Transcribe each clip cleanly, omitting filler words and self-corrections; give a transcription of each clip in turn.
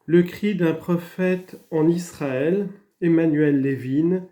Le cri d'un prophète en Israël, Emmanuel Lévin,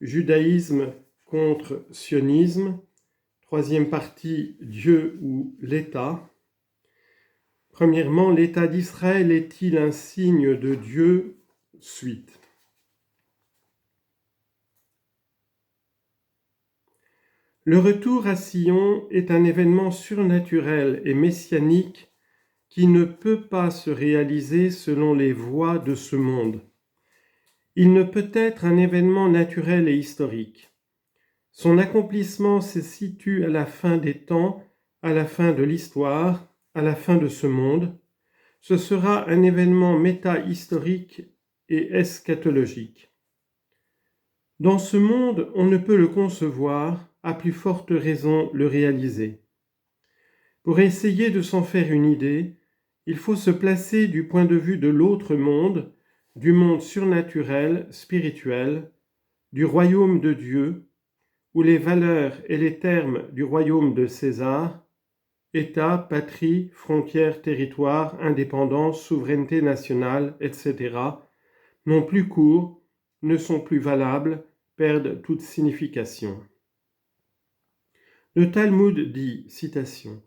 Judaïsme contre sionisme, troisième partie, Dieu ou l'État. Premièrement, l'État d'Israël est-il un signe de Dieu? Suite. Le retour à Sion est un événement surnaturel et messianique qui ne peut pas se réaliser selon les voies de ce monde. Il ne peut être un événement naturel et historique. Son accomplissement se situe à la fin des temps, à la fin de l'histoire, à la fin de ce monde. Ce sera un événement méta-historique et eschatologique. Dans ce monde, on ne peut le concevoir, à plus forte raison le réaliser. Pour essayer de s'en faire une idée, il faut se placer du point de vue de l'autre monde, du monde surnaturel, spirituel, du royaume de Dieu, où les valeurs et les termes du royaume de César, État, patrie, frontières, territoire, indépendance, souveraineté nationale, etc., n'ont plus cours, ne sont plus valables, perdent toute signification. Le Talmud dit, citation,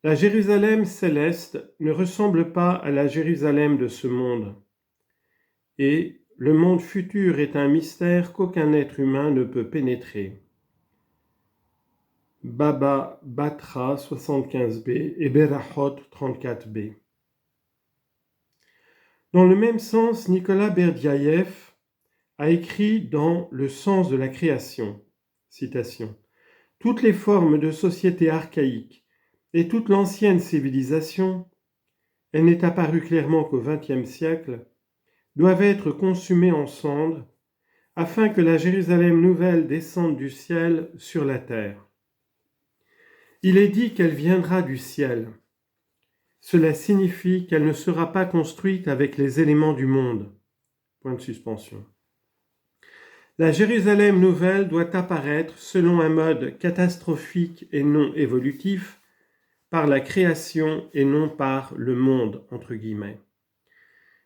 « La Jérusalem céleste ne ressemble pas à la Jérusalem de ce monde. Et le monde futur est un mystère qu'aucun être humain ne peut pénétrer. » Baba Batra 75b et Berachot 34b. Dans le même sens, Nicolas Berdyaev a écrit dans Le sens de la création, citation, « Toutes les formes de société archaïque et toute l'ancienne civilisation, elle n'est apparue clairement qu'au XXe siècle, doivent être consumées en cendres afin que la Jérusalem nouvelle descende du ciel sur la terre. Il est dit qu'elle viendra du ciel. Cela signifie qu'elle ne sera pas construite avec les éléments du monde. Point de suspension. La Jérusalem nouvelle doit apparaître selon un mode catastrophique et non évolutif, par la création et non par le monde, entre guillemets.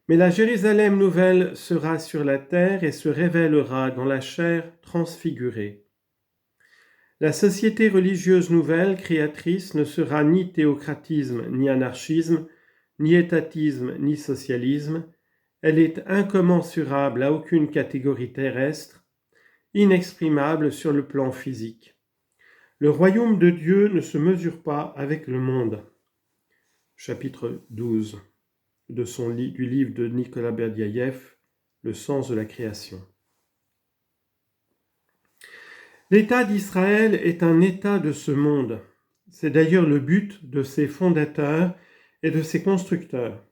Mais la Jérusalem nouvelle sera sur la terre et se révélera dans la chair transfigurée. La société religieuse nouvelle, créatrice, ne sera ni théocratisme, ni anarchisme, ni étatisme, ni socialisme. Elle est incommensurable à aucune catégorie terrestre, inexprimable sur le plan physique. Le royaume de Dieu ne se mesure pas avec le monde. Chapitre 12 du livre de Nicolas Berdyaev, Le sens de la création. L'État d'Israël est un État de ce monde. C'est d'ailleurs le but de ses fondateurs et de ses constructeurs.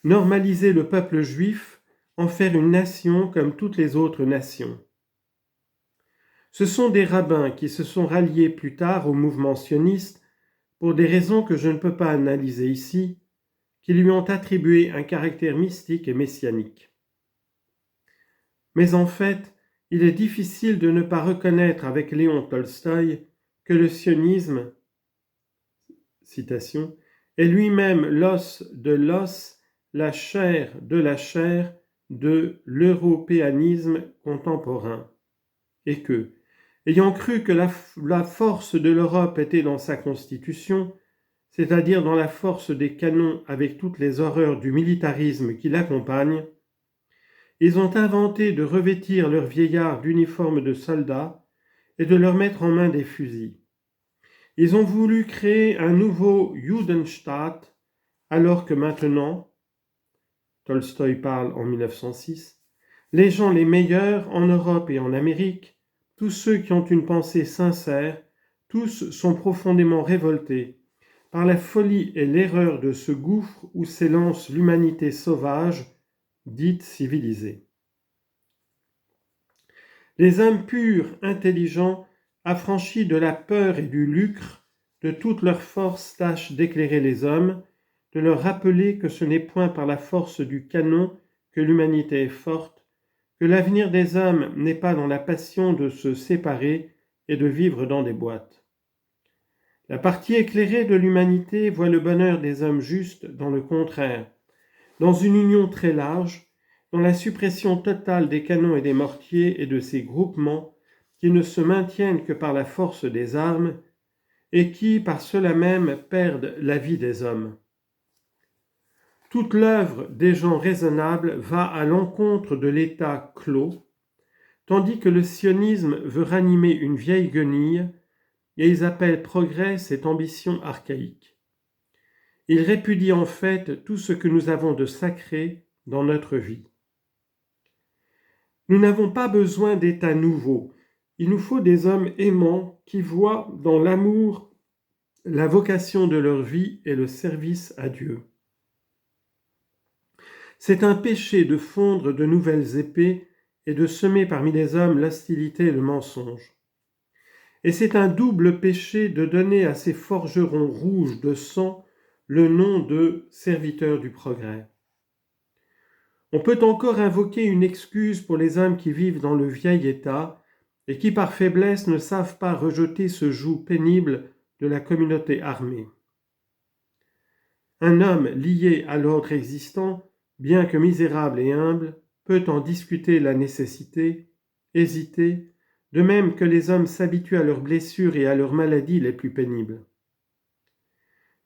Normaliser le peuple juif, en faire une nation comme toutes les autres nations. Ce sont des rabbins qui se sont ralliés plus tard au mouvement sioniste pour des raisons que je ne peux pas analyser ici, qui lui ont attribué un caractère mystique et messianique. Mais en fait, il est difficile de ne pas reconnaître avec Léon Tolstoï que le sionisme, citation, est lui-même l'os de l'os, la chair de l'européanisme contemporain, et que, ayant cru que la force de l'Europe était dans sa constitution, c'est-à-dire dans la force des canons avec toutes les horreurs du militarisme qui l'accompagne, ils ont inventé de revêtir leurs vieillards d'uniformes de soldats et de leur mettre en main des fusils. Ils ont voulu créer un nouveau Judenstaat, alors que maintenant, Tolstoï parle en 1906, les gens les meilleurs en Europe et en Amérique, tous ceux qui ont une pensée sincère, tous sont profondément révoltés par la folie et l'erreur de ce gouffre où s'élance l'humanité sauvage, dite civilisée. Les hommes purs, intelligents, affranchis de la peur et du lucre, de toute leur force tâchent d'éclairer les hommes, de leur rappeler que ce n'est point par la force du canon que l'humanité est forte, que l'avenir des hommes n'est pas dans la passion de se séparer et de vivre dans des boîtes. La partie éclairée de l'humanité voit le bonheur des hommes justes dans le contraire, dans une union très large, dans la suppression totale des canons et des mortiers et de ces groupements qui ne se maintiennent que par la force des armes et qui, par cela même, perdent la vie des hommes. Toute l'œuvre des gens raisonnables va à l'encontre de l'État clos, tandis que le sionisme veut ranimer une vieille guenille, et ils appellent progrès cette ambition archaïque. Ils répudient en fait tout ce que nous avons de sacré dans notre vie. Nous n'avons pas besoin d'États nouveaux. Il nous faut des hommes aimants qui voient dans l'amour la vocation de leur vie et le service à Dieu. C'est un péché de fondre de nouvelles épées et de semer parmi les hommes l'hostilité et le mensonge. Et c'est un double péché de donner à ces forgerons rouges de sang le nom de serviteurs du progrès. On peut encore invoquer une excuse pour les hommes qui vivent dans le vieil état et qui par faiblesse ne savent pas rejeter ce joug pénible de la communauté armée. Un homme lié à l'ordre existant, bien que misérable et humble, peut en discuter la nécessité, hésiter, de même que les hommes s'habituent à leurs blessures et à leurs maladies les plus pénibles.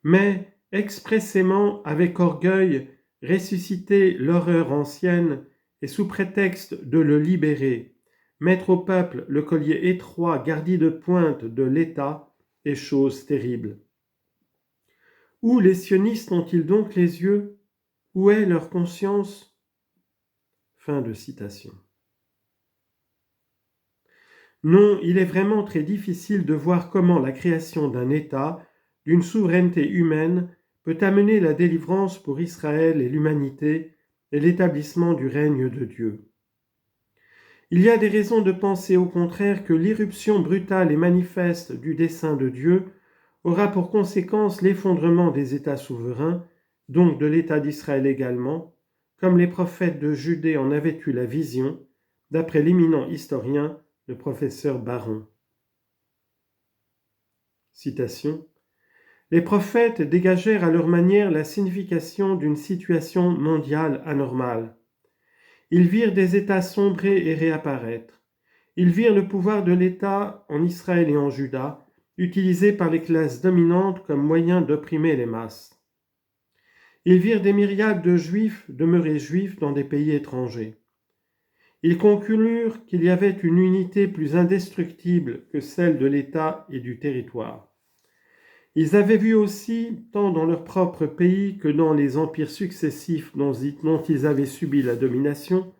Mais, expressément, avec orgueil, ressusciter l'horreur ancienne et sous prétexte de le libérer, mettre au peuple le collier étroit garni de pointe de l'État est chose terrible. Où les sionistes ont-ils donc les yeux? Où est leur conscience? Fin de citation. Non, il est vraiment très difficile de voir comment la création d'un État, d'une souveraineté humaine, peut amener la délivrance pour Israël et l'humanité et l'établissement du règne de Dieu. Il y a des raisons de penser au contraire que l'irruption brutale et manifeste du dessein de Dieu aura pour conséquence l'effondrement des États souverains, donc de l'État d'Israël également, comme les prophètes de Judée en avaient eu la vision, d'après l'éminent historien, le professeur Baron. Citation. Les prophètes dégagèrent à leur manière la signification d'une situation mondiale anormale. Ils virent des États sombrer et réapparaître. Ils virent le pouvoir de l'État en Israël et en Juda, utilisé par les classes dominantes comme moyen d'opprimer les masses. Ils virent des myriades de Juifs demeurer juifs dans des pays étrangers. Ils conclurent qu'il y avait une unité plus indestructible que celle de l'État et du territoire. Ils avaient vu aussi, tant dans leur propre pays que dans les empires successifs dont ils avaient subi la domination,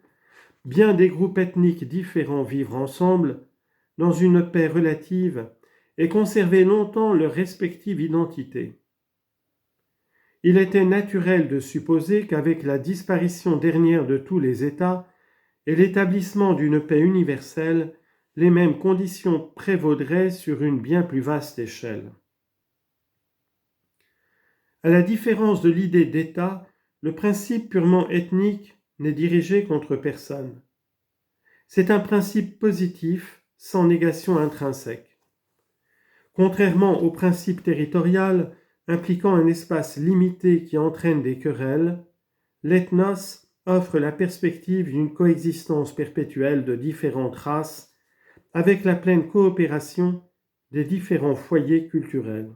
bien des groupes ethniques différents vivre ensemble, dans une paix relative, et conserver longtemps leur respective identité. Il était naturel de supposer qu'avec la disparition dernière de tous les États et l'établissement d'une paix universelle, les mêmes conditions prévaudraient sur une bien plus vaste échelle. À la différence de l'idée d'État, le principe purement ethnique n'est dirigé contre personne. C'est un principe positif, sans négation intrinsèque. Contrairement au principe territorial, impliquant un espace limité qui entraîne des querelles, l'ethnos offre la perspective d'une coexistence perpétuelle de différentes races avec la pleine coopération des différents foyers culturels.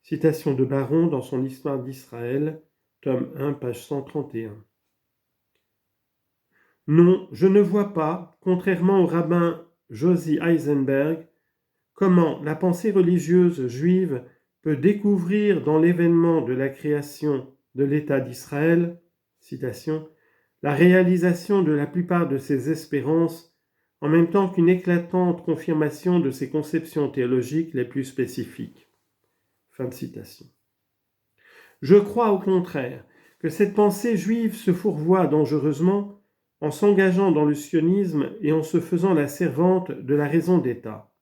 Citation de Baron dans son Histoire d'Israël, tome 1, page 131. Non, je ne vois pas, contrairement au rabbin Josie Eisenberg, comment la pensée religieuse juive peut découvrir dans l'événement de la création de l'État d'Israël, citation, la réalisation de la plupart de ses espérances, en même temps qu'une éclatante confirmation de ses conceptions théologiques les plus spécifiques. Fin de citation. Je crois au contraire que cette pensée juive se fourvoie dangereusement en s'engageant dans le sionisme et en se faisant la servante de la raison d'État.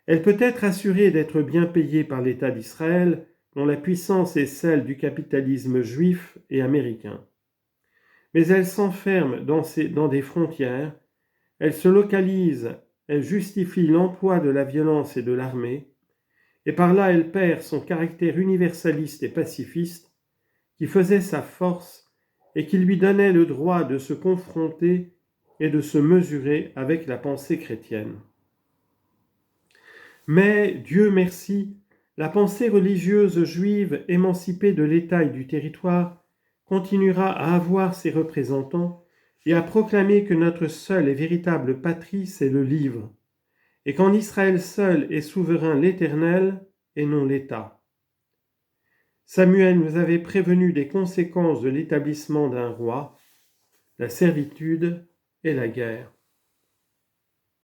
Elle peut être assurée d'être bien payée par l'État d'Israël, dont la puissance est celle du capitalisme juif et américain. Mais elle s'enferme dans des frontières, elle se localise, elle justifie l'emploi de la violence et de l'armée, et par là elle perd son caractère universaliste et pacifiste, qui faisait sa force et qui lui donnait le droit de se confronter et de se mesurer avec la pensée chrétienne. Mais, Dieu merci, la pensée religieuse juive émancipée de l'État et du territoire continuera à avoir ses représentants et à proclamer que notre seule et véritable patrie, c'est le livre, et qu'en Israël seul est souverain l'Éternel et non l'État. Samuel nous avait prévenu des conséquences de l'établissement d'un roi, la servitude et la guerre.